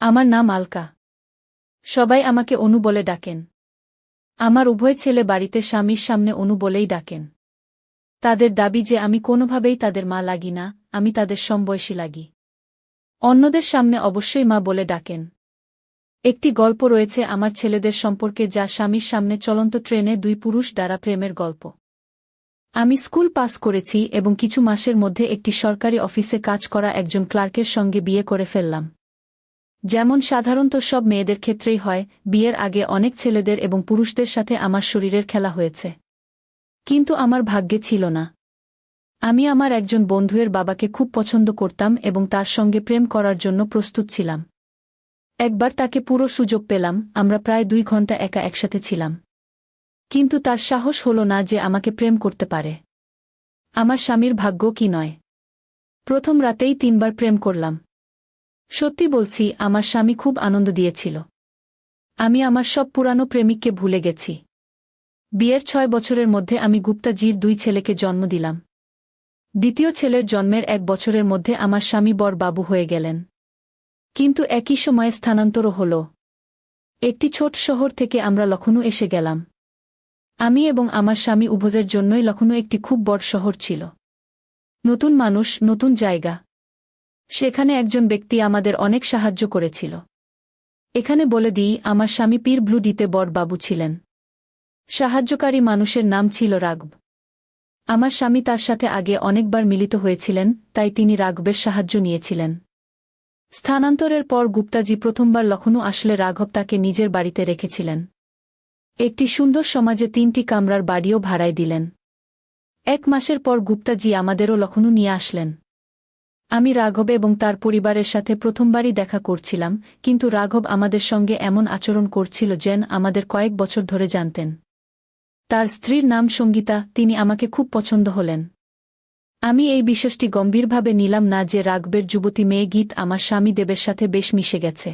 আমার নাম আলকা। সবাই আমাকে অনু বলে ডাকেন। আমার উভয় ছেলে বাড়িতে স্বামীর সামনে অনু বলেই ডাকেন। তাদের দাবি যে আমি কোনোভাবেই তাদের মা লাগি না, আমি তাদের সমবয়সী লাগি। অন্যদের সামনে অবশ্যই মা বলে ডাকেন। একটি গল্প রয়েছে আমার ছেলেদের সম্পর্কে, যা স্বামীর সামনে চলন্ত ট্রেনে দুই পুরুষ দ্বারা প্রেমের গল্প। আমি স্কুল পাস করেছি এবং কিছু মাসের মধ্যে একটি সরকারি অফিসে কাজ করা একজন ক্লার্কের সঙ্গে বিয়ে করে ফেললাম। যেমন সাধারণত সব মেয়েদের ক্ষেত্রেই হয়, বিয়ের আগে অনেক ছেলেদের এবং পুরুষদের সাথে আমার শরীরের খেলা হয়েছে। কিন্তু আমার ভাগ্যে ছিল না। আমি আমার একজন বন্ধুয়ের বাবাকে খুব পছন্দ করতাম এবং তার সঙ্গে প্রেম করার জন্য প্রস্তুত ছিলাম। একবার তাকে পুরো সুযোগ পেলাম, আমরা প্রায় 2 ঘন্টা একা একসাথে ছিলাম। কিন্তু তার সাহস হল না যে আমাকে প্রেম করতে পারে। আমার স্বামীর ভাগ্য কি নয়! প্রথম রাতেই 3 বার প্রেম করলাম। সত্যি বলছি, আমার স্বামী খুব আনন্দ দিয়েছিল। আমি আমার সব পুরানো প্রেমিককে ভুলে গেছি। বিয়ের 6 বছরের মধ্যে আমি গুপ্তাজির 2 ছেলেকে জন্ম দিলাম। দ্বিতীয় ছেলের জন্মের 1 বছরের মধ্যে আমার স্বামী বড় বাবু হয়ে গেলেন। কিন্তু একই সময়ে স্থানান্তরও হল। একটি ছোট শহর থেকে আমরা লখনউ এসে গেলাম। আমি এবং আমার স্বামী উভয়ের জন্যই লখনউ একটি খুব বড় শহর ছিল। নতুন মানুষ, নতুন জায়গা। সেখানে একজন ব্যক্তি আমাদের অনেক সাহায্য করেছিল। এখানে বলে দিই, আমার স্বামী পীর ব্লু ডিতে বড় বাবু ছিলেন। সাহায্যকারী মানুষের নাম ছিল রাঘব। আমার স্বামী তার সাথে আগে অনেকবার মিলিত হয়েছিলেন, তাই তিনি রাঘবের সাহায্য নিয়েছিলেন। স্থানান্তরের পর গুপ্তাজি প্রথমবার লখনউ আসলে রাঘব তাকে নিজের বাড়িতে রেখেছিলেন। একটি সুন্দর সমাজে 3টি কামরার বাড়িও ভাড়ায় দিলেন। 1 মাসের পর গুপ্তাজি আমাদেরও লখনউ নিয়ে আসলেন। আমি রাঘব এবং তার পরিবারের সাথে প্রথমবারই দেখা করছিলাম, কিন্তু রাঘব আমাদের সঙ্গে এমন আচরণ করছিল যেন আমাদের কয়েক বছর ধরে জানতেন। তার স্ত্রীর নাম সঙ্গীতা, তিনি আমাকে খুব পছন্দ হলেন। আমি এই বিষয়টি গম্ভীরভাবে নিলাম না যে রাঘবের যুবতী মেয়ে গীত আমার স্বামী দেবের সাথে বেশ মিশে গেছে।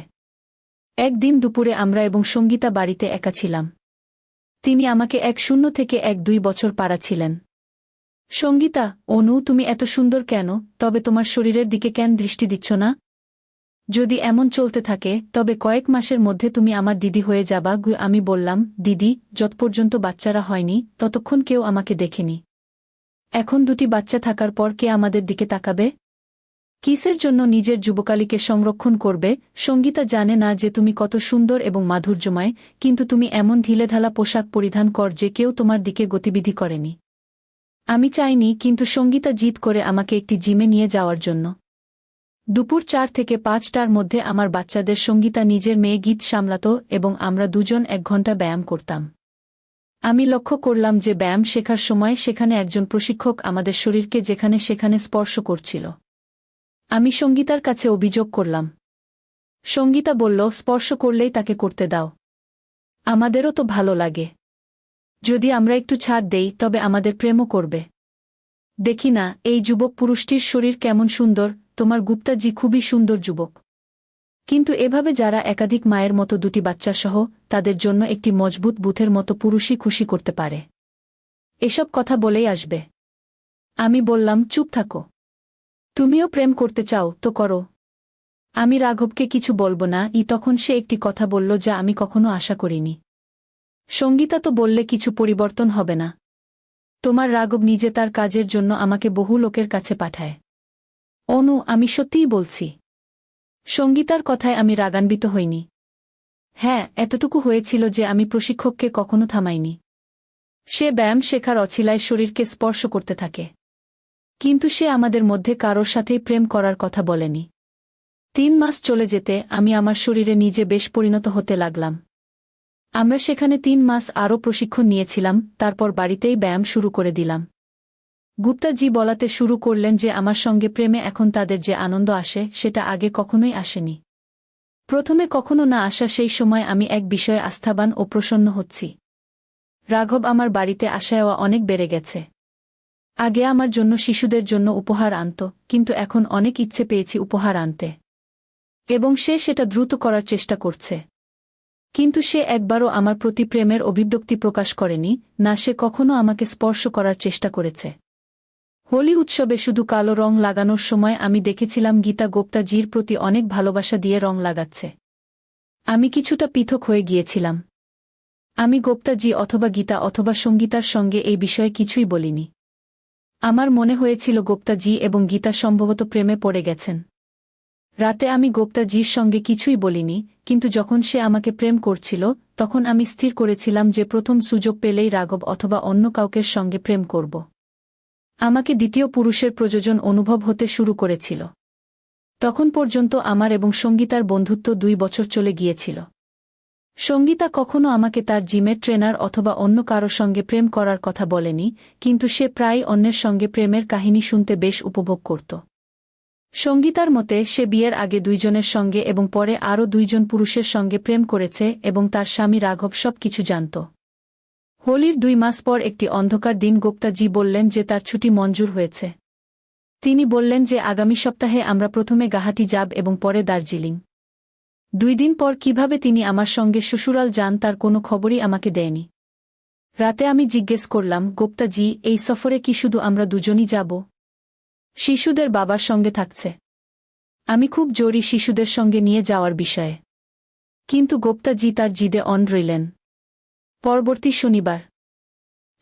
একদিন দুপুরে আমরা এবং সঙ্গীতা বাড়িতে একা ছিলাম। তিনি আমাকে 1 থেকে 1-2 বছর পাড়া ছিলেন। সঙ্গীতা, অনু, তুমি এত সুন্দর কেন, তবে তোমার শরীরের দিকে কেন দৃষ্টি দিচ্ছ না? যদি এমন চলতে থাকে তবে কয়েক মাসের মধ্যে তুমি আমার দিদি হয়ে যাবা। আমি বললাম, দিদি, যত পর্যন্ত বাচ্চারা হয়নি ততক্ষণ কেউ আমাকে দেখেনি। এখন 2টি বাচ্চা থাকার পর কে আমাদের দিকে তাকাবে? কিসের জন্য নিজের যুবকালীকে সংরক্ষণ করবে? সঙ্গীতা জানে না যে তুমি কত সুন্দর এবং মাধুর্যময়, কিন্তু তুমি এমন ঢিলেঢালা পোশাক পরিধান কর যে কেউ তোমার দিকে গতিবিধি করেনি। আমি চাইনি, কিন্তু সঙ্গীতা জিদ করে আমাকে একটি জিমে নিয়ে যাওয়ার জন্য। দুপুর 4 থেকে 5টার মধ্যে আমার বাচ্চাদের সঙ্গীতা নিজের মেয়ে গীত সামলাত এবং আমরা দুজন 1 ঘন্টা ব্যায়াম করতাম। আমি লক্ষ্য করলাম যে ব্যায়াম শেখার সময় সেখানে একজন প্রশিক্ষক আমাদের শরীরকে যেখানে সেখানে স্পর্শ করছিল। আমি সঙ্গীতার কাছে অভিযোগ করলাম। সঙ্গীতা বলল, স্পর্শ করলেই তাকে করতে দাও। আমাদেরও তো ভালো লাগে। যদি আমরা একটু ছাড় দেই তবে আমাদের প্রেমও করবে। দেখি না, এই যুবক পুরুষটির শরীর কেমন সুন্দর, তোমার গুপ্তাজি খুবই সুন্দর যুবক। কিন্তু এভাবে যারা একাধিক মায়ের মতো 2টি বাচ্চা সহ, তাদের জন্য একটি মজবুত বুথের মতো পুরুষই খুশি করতে পারে। এসব কথা বলেই আসবে। আমি বললাম, চুপ থাকো। তুমিও প্রেম করতে চাও তো করো। আমি রাঘবকে কিছু বলবো না। তখন সে একটি কথা বলল যা আমি কখনো আশা করিনি। সঙ্গীতা তো বললে কিছু পরিবর্তন হবে না। তোমার রাঘব নিজে তার কাজের জন্য আমাকে বহু লোকের কাছে পাঠায়। অনু, আমি সত্যিই বলছি। সঙ্গীতার কথায় আমি রাগান্বিত হইনি। হ্যাঁ, এতটুকু হয়েছিল যে আমি প্রশিক্ষককে কখনো থামাইনি। সে ব্যায়াম শেখার অছিলায় শরীরকে স্পর্শ করতে থাকে। কিন্তু সে আমাদের মধ্যে কারোর সাথেই প্রেম করার কথা বলেনি। 3 মাস চলে যেতে আমি আমার শরীরে নিজে বেশ পরিণত হতে লাগলাম। আমরা সেখানে 3 মাস আরও প্রশিক্ষণ নিয়েছিলাম, তারপর বাড়িতেই ব্যায়াম শুরু করে দিলাম। গুপ্তাজি বলাতে শুরু করলেন যে আমার সঙ্গে প্রেমে এখন তাদের যে আনন্দ আসে সেটা আগে কখনোই আসেনি। প্রথমে কখনো না আসা সেই সময় আমি এক বিষয়ে আস্থাবান ও প্রসন্ন হচ্ছি। রাঘব আমার বাড়িতে আসায়ও অনেক বেড়ে গেছে। আগে আমার জন্য শিশুদের জন্য উপহার আনত, কিন্তু এখন অনেক ইচ্ছে পেয়েছি উপহার আনতে। এবং সে সেটা দ্রুত করার চেষ্টা করছে। কিন্তু সে একবারও আমার প্রতি প্রেমের অভিব্যক্তি প্রকাশ করেনি, না সে কখনো আমাকে স্পর্শ করার চেষ্টা করেছে। হোলি উৎসবে শুধু কালো রং লাগানোর সময় আমি দেখেছিলাম গীতা গুপ্তাজির প্রতি অনেক ভালোবাসা দিয়ে রং লাগাচ্ছে। আমি কিছুটা পৃথক হয়ে গিয়েছিলাম। আমি গুপ্তাজি অথবা গীতা অথবা সঙ্গীতার সঙ্গে এই বিষয়ে কিছুই বলিনি। আমার মনে হয়েছিল গুপ্তাজি এবং গীতা সম্ভবত প্রেমে পড়ে গেছেন। রাতে আমি গুপ্তাজির সঙ্গে কিছুই বলিনি, কিন্তু যখন সে আমাকে প্রেম করছিল তখন আমি স্থির করেছিলাম যে প্রথম সুযোগ পেলেই রাঘব অথবা অন্য কাউকের সঙ্গে প্রেম করব। আমাকে দ্বিতীয় পুরুষের প্রয়োজন অনুভব হতে শুরু করেছিল। তখন পর্যন্ত আমার এবং সঙ্গীতার বন্ধুত্ব 2 বছর চলে গিয়েছিল। সঙ্গীতা কখনো আমাকে তার জিমের ট্রেনার অথবা অন্য কারো সঙ্গে প্রেম করার কথা বলেনি, কিন্তু সে প্রায়ই অন্যের সঙ্গে প্রেমের কাহিনী শুনতে বেশ উপভোগ করত। সঙ্গীতার মতে সে বিয়ের আগে 2 জনের সঙ্গে এবং পরে আরও 2 জন পুরুষের সঙ্গে প্রেম করেছে এবং তার স্বামী রাঘব সব কিছু জানত। হোলির 2 মাস পর একটি অন্ধকার দিন গুপ্তাজি বললেন যে তার ছুটি মঞ্জুর হয়েছে। তিনি বললেন যে আগামী সপ্তাহে আমরা প্রথমে গুয়াহাটি যাব এবং পরে দার্জিলিং। 2 দিন পর কিভাবে তিনি আমার সঙ্গে শ্বশুরাল যান তার কোনো খবরই আমাকে দেয়নি। রাতে আমি জিজ্ঞেস করলাম, গুপ্তাজি, এই সফরে কি শুধু আমরা দুজনই যাব? শিশুদের বাবার সঙ্গে থাকছে। আমি খুব জোরই শিশুদের সঙ্গে নিয়ে যাওয়ার বিষয়ে। কিন্তু গুপ্তাজি তার জিদে অন রইলেন। পরবর্তী শনিবার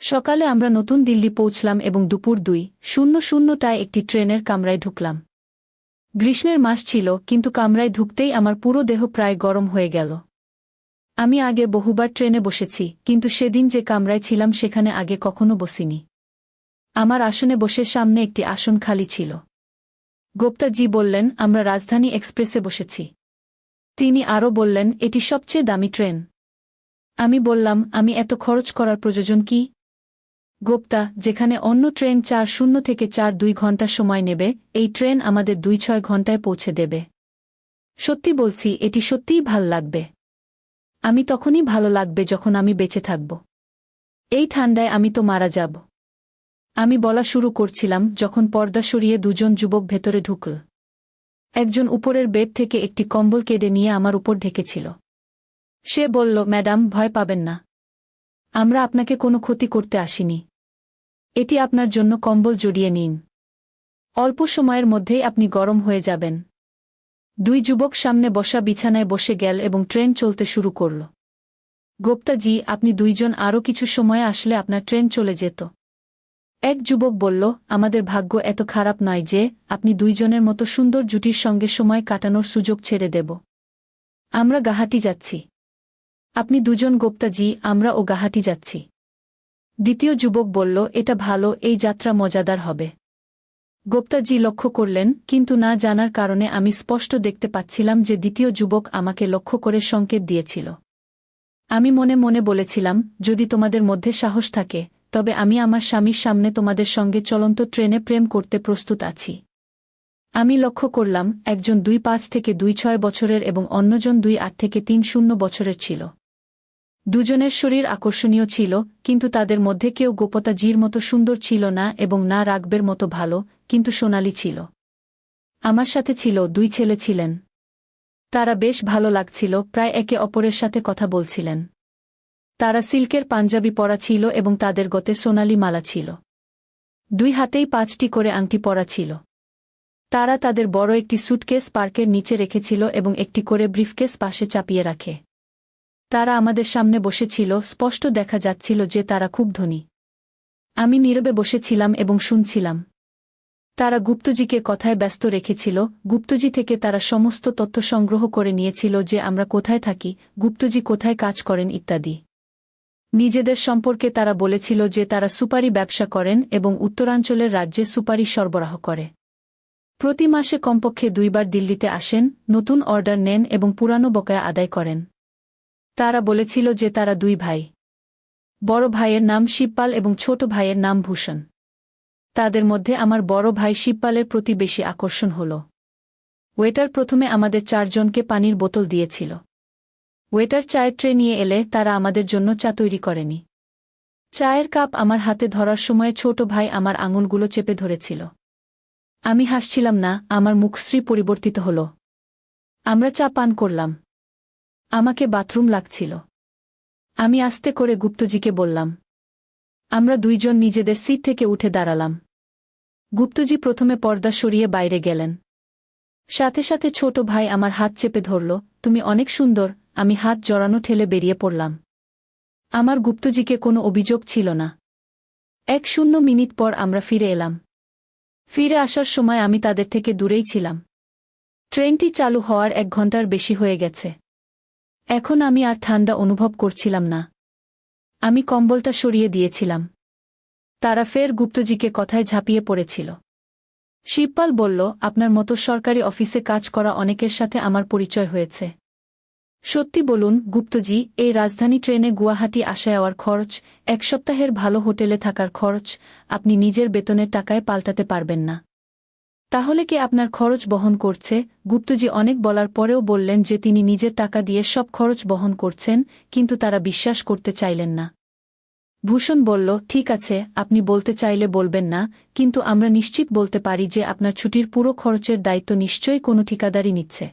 সকালে আমরা নতুন দিল্লি পৌঁছলাম এবং দুপুর 2:00টায় একটি ট্রেনের কামরায় ঢুকলাম। গ্রীষ্মের মাস ছিল, কিন্তু কামরায় ঢুকতেই আমার পুরো দেহ প্রায় গরম হয়ে গেল। আমি আগে বহুবার ট্রেনে বসেছি, কিন্তু সেদিন যে কামরায় ছিলাম সেখানে আগে কখনো বসিনি। আমার আসনে বসে সামনে একটি আসন খালি ছিল। গুপ্তাজি বললেন, আমরা রাজধানী এক্সপ্রেসে বসেছি। তিনি আরও বললেন, এটি সবচেয়ে দামি ট্রেন। আমি বললাম, আমি এত খরচ করার প্রয়োজন কি? গুপ্তা, যেখানে অন্য ট্রেন 4:00 থেকে 4:02 ঘন্টা সময় নেবে, এই ট্রেন আমাদের 2:06 ঘন্টায় পৌঁছে দেবে। সত্যি বলছি, এটি সত্যিই ভাল লাগবে। আমি তখনই ভালো লাগবে যখন আমি বেঁচে থাকব। এই ঠান্ডায় আমি তো মারা যাব। আমি বলা শুরু করছিলাম যখন পর্দা সরিয়ে 2 জন যুবক ভেতরে ঢুকল। একজন উপরের বেড থেকে একটি কম্বল কেটে নিয়ে আমার উপর ঢেকেছিল। সে বলল, ম্যাডাম, ভয় পাবেন না। আমরা আপনাকে কোনো ক্ষতি করতে আসিনি। এটি আপনার জন্য, কম্বল জড়িয়ে নিন। অল্প সময়ের মধ্যেই আপনি গরম হয়ে যাবেন। 2 যুবক সামনে বসা বিছানায় বসে গেল এবং ট্রেন চলতে শুরু করল। গুপ্তাজি, আপনি 2 জন আরও কিছু সময়ে আসলে আপনার ট্রেন চলে যেত। এক যুবক বলল, আমাদের ভাগ্য এত খারাপ নয় যে আপনি 2 জনের মতো সুন্দর জুটির সঙ্গে সময় কাটানোর সুযোগ ছেড়ে দেব। আমরা গুয়াহাটি যাচ্ছি। আপনি 2 জন? গুপ্তাজি, আমরা ও গুয়াহাটি যাচ্ছি। দ্বিতীয় যুবক বলল, এটা ভালো, এই যাত্রা মজাদার হবে। গুপ্তাজি লক্ষ্য করলেন, কিন্তু না জানার কারণে আমি স্পষ্ট দেখতে পাচ্ছিলাম যে দ্বিতীয় যুবক আমাকে লক্ষ্য করে সংকেত দিয়েছিল। আমি মনে মনে বলেছিলাম, যদি তোমাদের মধ্যে সাহস থাকে, তবে আমি আমার স্বামীর সামনে তোমাদের সঙ্গে চলন্ত ট্রেনে প্রেম করতে প্রস্তুত আছি। আমি লক্ষ্য করলাম, একজন 2.5 থেকে 2.6 বছরের এবং অন্যজন 2.8 থেকে 3.0 বছরের ছিল। 2 জনের শরীর আকর্ষণীয় ছিল, কিন্তু তাদের মধ্যে কেউ গুপ্তাজির মতো সুন্দর ছিল না এবং না রাঘবের মতো ভালো, কিন্তু সোনালী ছিল। আমার সাথে ছিল 2 ছেলে ছিলেন। তারা বেশ ভালো লাগছিল, প্রায় একে অপরের সাথে কথা বলছিলেন। তারা সিল্কের পাঞ্জাবি পরা ছিল এবং তাদের গতে সোনালী মালা ছিল। 2 হাতেই 5টি করে আংটি পরা ছিল। তারা তাদের বড় একটি সুটকেস পার্কের নিচে রেখেছিল এবং একটি করে ব্রিফকেস পাশে চাপিয়ে রাখে। তারা আমাদের সামনে বসেছিল, স্পষ্ট দেখা যাচ্ছিল যে তারা খুব ধনী। আমি নীরবে বসেছিলাম এবং শুনছিলাম। তারা গুপ্তজিকে কথায় ব্যস্ত রেখেছিল। গুপ্তজি থেকে তারা সমস্ত তথ্য সংগ্রহ করে নিয়েছিল, যে আমরা কোথায় থাকি, গুপ্তজি কোথায় কাজ করেন ইত্যাদি। নিজেদের সম্পর্কে তারা বলেছিল যে তারা সুপারি ব্যবসা করেন এবং উত্তরাঞ্চলের রাজ্যে সুপারি সরবরাহ করে। প্রতি মাসে কমপক্ষে 2 বার দিল্লিতে আসেন, নতুন অর্ডার নেন এবং পুরানো বকেয়া আদায় করেন। তারা বলেছিল যে তারা 2 ভাই। বড় ভাইয়ের নাম শিবপাল এবং ছোট ভাইয়ের নাম ভূষণ। তাদের মধ্যে আমার বড় ভাই শিবপালের প্রতি বেশি আকর্ষণ হল। ওয়েটার প্রথমে আমাদের 4 জনকে পানির বোতল দিয়েছিল। ওয়েটার চায়ের ট্রে নিয়ে এলে তারা আমাদের জন্য চা তৈরি করেনি। চায়ের কাপ আমার হাতে ধরার সময় ছোট ভাই আমার আঙুলগুলো চেপে ধরেছিল। আমি হাসছিলাম না, আমার মুখশ্রী পরিবর্তিত হল। আমরা চা পান করলাম। আমাকে বাথরুম লাগছিল। আমি আস্তে করে গুপ্তজিকে বললাম। আমরা 2 জন নিজেদের সিট থেকে উঠে দাঁড়ালাম। গুপ্তজি প্রথমে পর্দা সরিয়ে বাইরে গেলেন। সাথে সাথে ছোট ভাই আমার হাত চেপে ধরল। তুমি অনেক সুন্দর, আমি হাত জড়ানো ঠেলে বেরিয়ে পড়লাম। আমার গুপ্তজিকে কোনো অভিযোগ ছিল না। 1 মিনিট পর আমরা ফিরে এলাম। ফিরে আসার সময় আমি তাদের থেকে দূরেই ছিলাম। ট্রেনটি চালু হওয়ার 1 ঘন্টার বেশি হয়ে গেছে। এখন আমি আর ঠান্ডা অনুভব করছিলাম না। আমি কম্বলটা সরিয়ে দিয়েছিলাম। তারা ফের গুপ্তজিকে কথায় ঝাঁপিয়ে পড়েছিল। শিবপাল বলল, আপনার মতো সরকারি অফিসে কাজ করা অনেকের সাথে আমার পরিচয় হয়েছে। সত্যি বলুন গুপ্তজি, এই রাজধানী ট্রেনে গুয়াহাটি আসা যাওয়ার খরচ, 1 সপ্তাহের ভালো হোটেলে থাকার খরচ আপনি নিজের বেতনের টাকায় পাল্টাতে পারবেন না। তাহলে কে আপনার খরচ বহন করছে? গুপ্তজি অনেক বলার পরেও বললেন যে তিনি নিজের টাকা দিয়ে সব খরচ বহন করছেন, কিন্তু তারা বিশ্বাস করতে চাইলেন না। ভূষণ বলল, ঠিক আছে, আপনি বলতে চাইলে বলবেন না, কিন্তু আমরা নিশ্চিত বলতে পারি যে আপনার ছুটির পুরো খরচের দায়িত্ব নিশ্চয়ই কোনো ঠিকাদারি নিচ্ছে।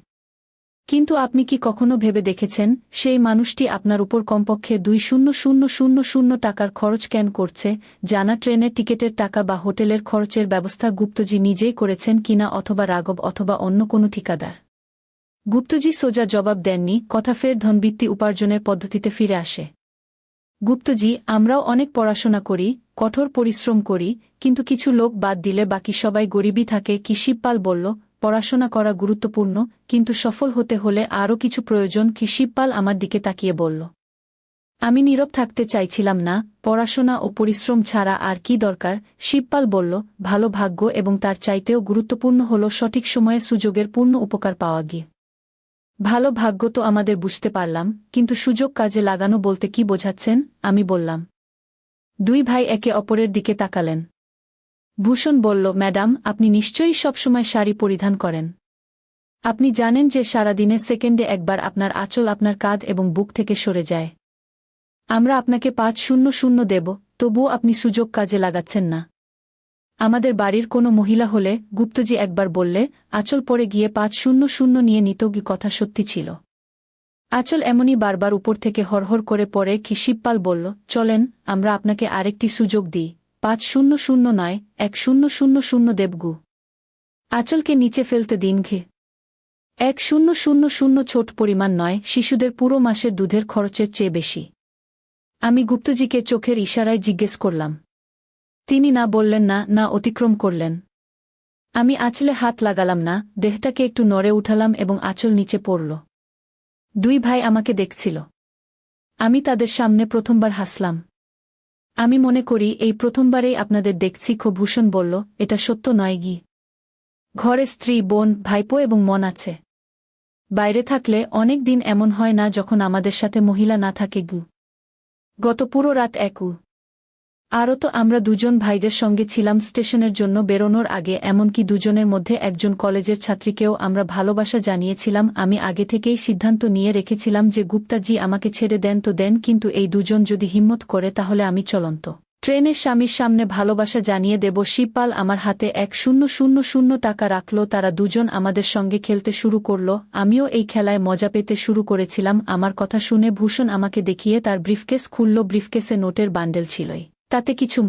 কিন্তু আপনি কি কখনো ভেবে দেখেছেন সেই মানুষটি আপনার উপর কমপক্ষে 2,000 টাকার খরচ কেন করছে? জানা ট্রেনের টিকেটের টাকা বা হোটেলের খরচের ব্যবস্থা গুপ্তজি নিজেই করেছেন কিনা, অথবা রাঘব অথবা অন্য কোনো ঠিকাদার? গুপ্তজি সোজা জবাব দেননি। কথা ফের ধনবৃত্তি উপার্জনের পদ্ধতিতে ফিরে আসে। গুপ্তজি, আমরাও অনেক পড়াশোনা করি, কঠোর পরিশ্রম করি, কিন্তু কিছু লোক বাদ দিলে বাকি সবাই গরিবই থাকে কি? শিবপাল বলল, পড়াশোনা করা গুরুত্বপূর্ণ, কিন্তু সফল হতে হলে আরও কিছু প্রয়োজন কি? শিবপাল আমার দিকে তাকিয়ে বলল। আমি নীরব থাকতে চাইছিলাম না। পড়াশোনা ও পরিশ্রম ছাড়া আর কি দরকার? শিবপাল বলল, ভালো ভাগ্য, এবং তার চাইতেও গুরুত্বপূর্ণ হল সঠিক সময়ে সুযোগের পূর্ণ উপকার পাওয়া গিয়ে। ভালো ভাগ্য তো আমাদের বুঝতে পারলাম, কিন্তু সুযোগ কাজে লাগানো বলতে কি বোঝাচ্ছেন? আমি বললাম। 2 ভাই একে অপরের দিকে তাকালেন। ভূষণ বলল, ম্যাডাম, আপনি নিশ্চয়ই সবসময় শাড়ি পরিধান করেন। আপনি জানেন যে সারাদিনে সেকেন্ডে একবার আপনার আঁচল আপনার কাঁধ এবং বুক থেকে সরে যায়। আমরা আপনাকে 500 দেব, তবুও আপনি সুযোগ কাজে লাগাচ্ছেন না। আমাদের বাড়ির কোনো মহিলা হলে, গুপ্তজি একবার বললে, আঁচল পরে গিয়ে 500 নিয়ে নিত। কথা সত্যি ছিল। আঁচল এমনই বারবার উপর থেকে হরহর করে পড়ে কি? শিবপাল বলল, চলেন আমরা আপনাকে আরেকটি সুযোগ দিই। 500 নয়, 1000 দেবগু। আঁচলকে নিচে ফেলতে দিন ঘে। 1000 ছোট পরিমাণ নয়, শিশুদের পুরো মাসের দুধের খরচের চেয়ে বেশি। আমি গুপ্তজিকে চোখের ইশারায় জিজ্ঞেস করলাম। তিনি না বললেন না, না অতিক্রম করলেন। আমি আঁচলে হাত লাগালাম না, দেহটাকে একটু নড়ে উঠালাম এবং আঁচল নিচে পড়ল। 2 ভাই আমাকে দেখছিল। আমি তাদের সামনে প্রথমবার হাসলাম। আমি মনে করি এই প্রথমবারেই আপনাদের দেখছি। ভূষণ বলল, এটা সত্য নয় গি? ঘরে স্ত্রী, বোন, ভাইপো এবং মন আছে। বাইরে থাকলে অনেক দিন এমন হয় না যখন আমাদের সাথে মহিলা না থাকে গু। গত পুরো রাত একু। আরও তো আমরা 2 জন ভাইদের সঙ্গে ছিলাম স্টেশনের জন্য বেরোনোর আগে, এমনকি 2 জনের মধ্যে একজন কলেজের ছাত্রীকেও আমরা ভালোবাসা জানিয়েছিলাম। আমি আগে থেকেই সিদ্ধান্ত নিয়ে রেখেছিলাম যে গুপ্তাজি আমাকে ছেড়ে দেন তো দেন, কিন্তু এই 2 জন যদি হিম্মত করে তাহলে আমি চলন্ত ট্রেনের স্বামীর সামনে ভালোবাসা জানিয়ে দেব। শিবপাল আমার হাতে 1000 টাকা রাখল। তারা 2 জন আমাদের সঙ্গে খেলতে শুরু করল। আমিও এই খেলায় মজা পেতে শুরু করেছিলাম। আমার কথা শুনে ভূষণ আমাকে দেখিয়ে তার ব্রিফকেস খুলল। ব্রিফকেসে নোটের বান্ডেল ছিলই, তাতে কিছু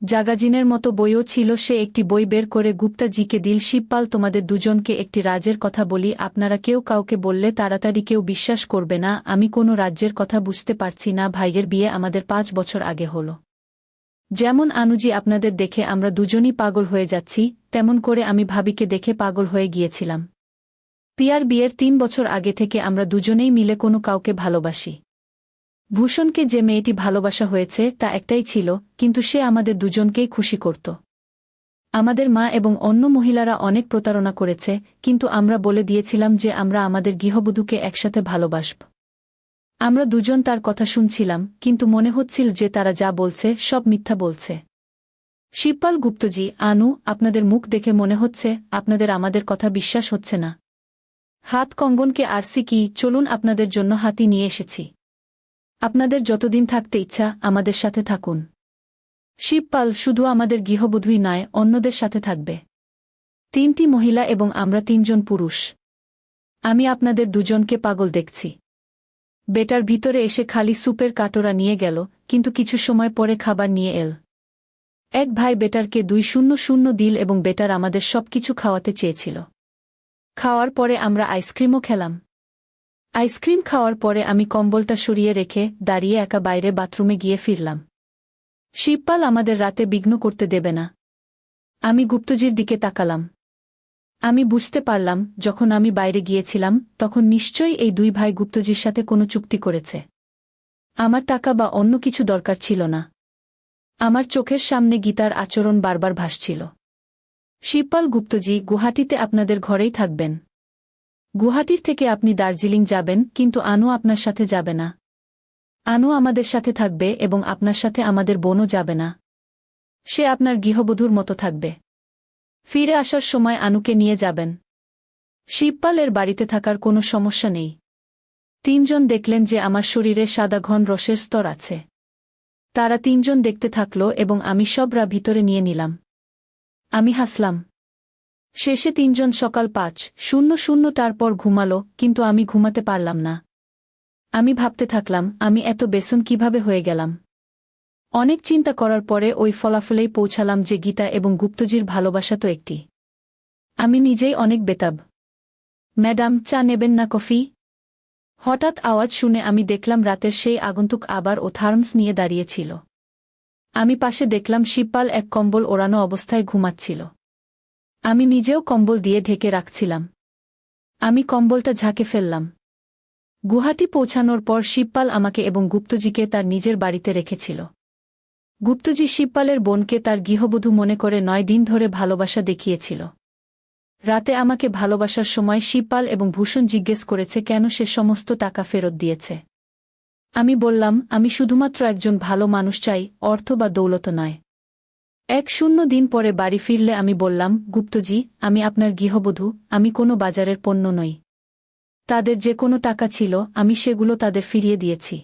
জাগাজিনের মতো বইও ছিল। সে একটি বই বের করে গুপ্তাজিকে দিল। শিবপাল, তোমাদের 2 জনকে একটি রাজের কথা বলি, আপনারা কেউ কাউকে বললে তাড়াতাড়ি কেউ বিশ্বাস করবে না। আমি কোনো রাজ্যের কথা বুঝতে পারছি না। ভাইয়ের বিয়ে আমাদের 5 বছর আগে হলো। যেমন আনুজি আপনাদের দেখে আমরা 2 জনই পাগল হয়ে যাচ্ছি, তেমন করে আমি ভাবিকে দেখে পাগল হয়ে গিয়েছিলাম। পিয়ার বিয়ের 3 বছর আগে থেকে আমরা 2 জনেই মিলে কোনো কাউকে ভালোবাসি। ভূষণকে যে মেয়েটি ভালোবাসা হয়েছে তা একটাই ছিল, কিন্তু সে আমাদের 2 জনকেই খুশি করত। আমাদের মা এবং অন্য মহিলারা অনেক প্রতারণা করেছে, কিন্তু আমরা বলে দিয়েছিলাম যে আমরা আমাদের গৃহবধূকে একসাথে ভালোবাসব। আমরা 2 জন তার কথা শুনছিলাম, কিন্তু মনে হচ্ছিল যে তারা যা বলছে সব মিথ্যা বলছে। শিবপাল, গুপ্তজি, আনু, আপনাদের মুখ দেখে মনে হচ্ছে আপনাদের আমাদের কথা বিশ্বাস হচ্ছে না। হাত কঙ্গনকে আরসি কি? চলুন, আপনাদের জন্য হাতি নিয়ে এসেছি। আপনাদের যতদিন থাকতে ইচ্ছা আমাদের সাথে থাকুন। শিবপাল, শুধু আমাদের গৃহবধূই নয়, অন্যদের সাথে থাকবে। 3টি মহিলা এবং আমরা 3 জন পুরুষ। আমি আপনাদের 2 জনকে পাগল দেখছি। বেটার ভিতরে এসে খালি সুপের কাটোরা নিয়ে গেল, কিন্তু কিছু সময় পরে খাবার নিয়ে এল। 1 ভাই বেটারকে 200 দিল এবং বেটার আমাদের সবকিছু খাওয়াতে চেয়েছিল। খাওয়ার পরে আমরা আইসক্রিমও খেলাম। আইসক্রিম খাওয়ার পরে আমি কম্বলটা সরিয়ে রেখে দাঁড়িয়ে একা বাইরে বাথরুমে গিয়ে ফিরলাম। শিবপাল আমাদের রাতে বিঘ্ন করতে দেবে না। আমি গুপ্তজির দিকে তাকালাম। আমি বুঝতে পারলাম যখন আমি বাইরে গিয়েছিলাম তখন নিশ্চয়ই এই দুই ভাই গুপ্তজির সাথে কোনো চুক্তি করেছে। আমার টাকা বা অন্য কিছু দরকার ছিল না। আমার চোখের সামনে গীতার আচরণ বারবার ভাসছিল। শিবপাল, গুপ্তজি গুয়াহাটিতে আপনাদের ঘরেই থাকবেন। গুয়াহাটির থেকে আপনি দার্জিলিং যাবেন, কিন্তু আনু আপনার সাথে যাবে না। আনু আমাদের সাথে থাকবে এবং আপনার সাথে আমাদের বোনও যাবে না। সে আপনার গৃহবধূর মতো থাকবে। ফিরে আসার সময় আনুকে নিয়ে যাবেন। শিবপালের বাড়িতে থাকার কোনো সমস্যা নেই। তিনজন দেখলেন যে আমার শরীরে সাদা ঘন রসের স্তর আছে। তারা তিনজন দেখতে থাকল এবং আমি সবরা ভিতরে নিয়ে নিলাম। আমি হাসলাম। শেষে তিনজন সকাল ৫:০০টার পর ঘুমালো, কিন্তু আমি ঘুমাতে পারলাম না। আমি ভাবতে থাকলাম, আমি এত বেসন কিভাবে হয়ে গেলাম। অনেক চিন্তা করার পরে ওই ফলাফলেই পৌঁছালাম যে গীতা এবং গুপ্তজির ভালোবাসা তো একটি। আমি নিজেই অনেক বেতাব। ম্যাডাম, চা নেবেন না কফি? হঠাৎ আওয়াজ শুনে আমি দেখলাম রাতের সেই আগন্তুক আবার ও থার্মস নিয়ে দাঁড়িয়েছিল। আমি পাশে দেখলাম শিবপাল এক কম্বল ওড়ানো অবস্থায় ঘুমাচ্ছিল। আমি নিজেও কম্বল দিয়ে ঢেকে রাখছিলাম। আমি কম্বলটা ঝাঁকে ফেললাম। গুয়াহাটি পৌঁছানোর পর শিবপাল আমাকে এবং গুপ্তজিকে তার নিজের বাড়িতে রেখেছিল। গুপ্তজি শিবপালের বোনকে তার গৃহবধূ মনে করে ৯ দিন ধরে ভালোবাসা দেখিয়েছিল। রাতে আমাকে ভালোবাসার সময় শিবপাল এবং ভূষণ জিজ্ঞেস করেছে কেন সে সমস্ত টাকা ফেরত দিয়েছে। আমি বললাম, আমি শুধুমাত্র একজন ভালো মানুষ চাই, অর্থ বা দৌলত নয়। ১-০ দিন পরে বাড়ি ফিরলে আমি বললাম, গুপ্তজি, আমি আপনার গৃহবধূ, আমি কোনো বাজারের পণ্য নই। তাদের যে কোনো টাকা ছিল আমি সেগুলো তাদের ফিরিয়ে দিয়েছি।